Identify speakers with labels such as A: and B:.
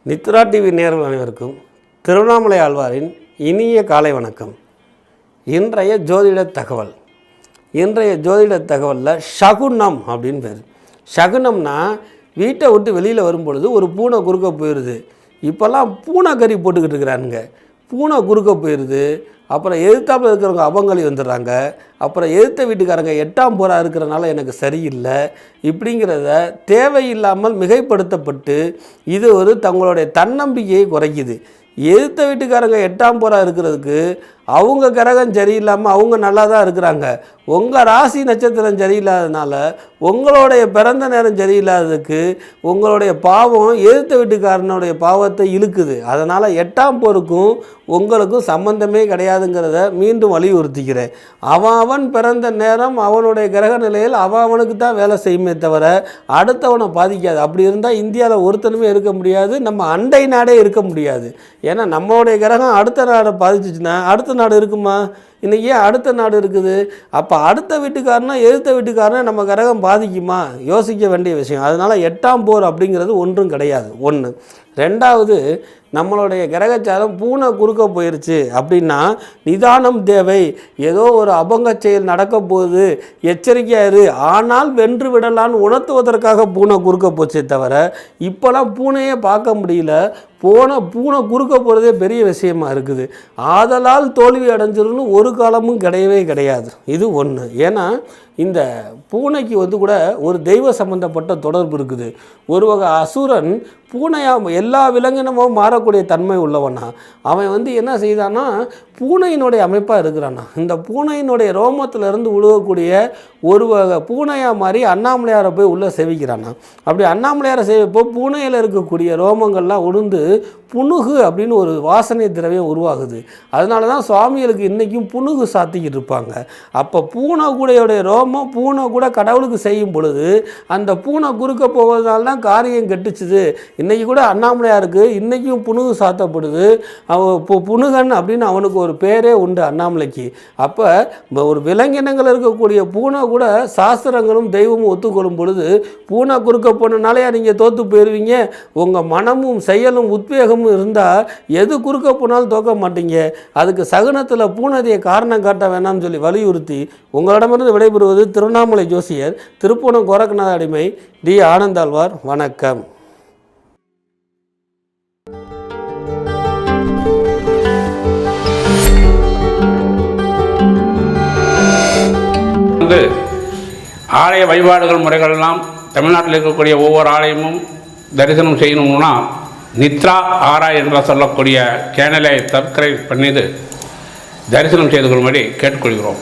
A: நித்ரா TV நேயர்கள் அனைவருக்கும் திருவண்ணாமலை ஆழ்வாரின் இனிய காலை வணக்கம். இன்றைய ஜோதிட தகவல். இன்றைய ஜோதிட தகவலில் சகுனம் அப்படின்னு பேர். சகுனம்னா வீட்டை விட்டு வெளியில் வரும்பொழுது ஒரு பூனை குறுக்க போயிடுது. இப்போல்லாம் பூனை கறி போட்டுக்கிட்டு இருக்கிறானுங்க. பூனை குறுக்க போயிடுது. அப்புறம் எதிர்த்தாப்பில் இருக்கிறவங்க அவங்களி வந்துடுறாங்க. அப்புறம் எதிர்த்த வீட்டுக்காரங்க 8ஆம் போராக இருக்கிறனால எனக்கு சரியில்லை இப்படிங்கிறத தேவையில்லாமல் மிகைப்படுத்தப்பட்டு இது ஒரு தங்களுடைய தன்னம்பிக்கையை குறைக்குது. எதிர்த்த வீட்டுக்காரங்க 8ஆம் போராக இருக்கிறதுக்கு அவங்க கிரகம் சரியில்லாமல் அவங்க நல்லா தான் இருக்கிறாங்க. உங்கள் ராசி நட்சத்திரம் சரியில்லாததுனால உங்களுடைய பிறந்த நேரம் சரியில்லாததுக்கு உங்களுடைய பாவம் எதிர்த்த வீட்டுக்காரனுடைய பாவத்தை இழுக்குது. அதனால் 8ஆம் போருக்கும் உங்களுக்கும் சம்பந்தமே கிடையாதுங்கிறத மீண்டும் வலியுறுத்திக்கிறேன். அவன் பிறந்த நேரம் அவனுடைய கிரக நிலையில் அவனுக்கு தான் வேலை செய்யுமே தவிர அடுத்தவனை பாதிக்காது. அப்படி இருந்தால் இந்தியாவில் ஒருத்தனுமே இருக்க முடியாது, நம்ம அண்டை நாடே இருக்க முடியாது. ஏன்னா நம்மளுடைய கிரகம் அடுத்த நாடை பாதிச்சிச்சுன்னா அடுத்த நாடு இருக்குமா? இன்றைக்கி ஏன் அடுத்த நாடு இருக்குது? அப்போ அடுத்த வீட்டுக்காரனா எதிர்த்த வீட்டுக்காரனா நம்ம கிரகம் பாதிக்குமா? யோசிக்க வேண்டிய விஷயம். அதனால் 8ஆம் போர் அப்படிங்கிறது ஒன்றும் கிடையாது. ஒன்று. ரெண்டாவது, நம்மளுடைய கிரகச்சாரம் பூனை குறுக்க போயிடுச்சு அப்படின்னா நிதானம் தேவை. ஏதோ ஒரு அபங்க செயல் நடக்க போகுது, எச்சரிக்கையாரு. ஆனால் வென்று விடலான்னு உணர்த்துவதற்காக பூனை குறுக்க போச்சே தவிர இப்போலாம் பூனையே பார்க்க முடியல. பூனை குறுக்க போகிறதே பெரிய விஷயமா இருக்குது. ஆதலால் தோல்வி அடைஞ்சிருன்னு ஒரு காலமும் கிடையவே கிடையாது. இது ஒன்று. ஏன்னா இந்த பூனைக்கு கூட ஒரு தெய்வ சம்பந்தப்பட்ட தொடர்பு இருக்குது. ஒரு வகை அசுரன் பூனையாக எல்லா விலங்கினமும் மாறக்கூடிய தன்மை உள்ளவனா அவன் என்ன செய்தான்னா பூனையினுடைய அமைப்பாக இருக்கிறானா. இந்த பூனையினுடைய ரோமத்திலிருந்து உழுவக்கூடிய ஒரு வகை பூனையாக மாறி அண்ணாமலையாரை போய் உள்ளே செவிக்கிறானா. அப்படி அண்ணாமலையாரை செவிப்போ பூனையில் இருக்கக்கூடிய ரோமங்கள்லாம் உளுந்து புணுகு அப்படின்னு ஒரு வாசனை திரவியம் உருவாகுது. அதனால தான் சுவாமிகளுக்கு இன்றைக்கும் புணுகு சாத்திக்கிட்டு இருப்பாங்க. அப்போ பூனை கூடையோடைய ரோமம் பூனை கூட கடவுளுக்கு செய்யும் பொழுது அந்த பூனை குறுக்க போவதனால தான் காரியம் கெட்டுச்சுது. இன்றைக்கி கூட அண்ணாமலையாருக்கு இன்றைக்கும் புணுகு சாத்தப்படுது. புணுகன் அப்படின்னு அவனுக்கு ஒரு பேரே உண்டு அண்ணாமலைக்கு. அப்போ ஒரு விலங்கினங்கள் இருக்கக்கூடிய பூனை கூட சாஸ்திரங்களும் தெய்வமும் ஒத்துக்கொள்ளும் பொழுது பூனை குறுக்க போனனாலே நீங்கள் தோற்று போயிடுவீங்க. உங்கள் மனமும் செயலும் உத்வேகமும் இருந்தால் எது குறுக்க போனாலும் தோக்க மாட்டீங்க. அதுக்கு சகுனத்தில் பூனதியை காரணம் காட்ட வேணாம்னு சொல்லி வலியுறுத்தி உங்களிடமிருந்து விடைபெறுவது திருவண்ணாமலை ஜோசியர், திருப்பூணம் கோரக்கநாத அடிமை டி. ஆனந்தாழ்வார். வணக்கம்.
B: ஆலய வழிபாடுகள் முறைகளெல்லாம் தமிழ்நாட்டில் இருக்கக்கூடிய ஒவ்வொரு ஆலயமும் தரிசனம் செய்யணும்னா நித்ரா ஆரா என்று சொல்லக்கூடிய சேனலை சப்ஸ்கிரைப் பண்ணிது தரிசனம் செய்து கொள்ளும்படி கேட்டுக்கொள்கிறோம்.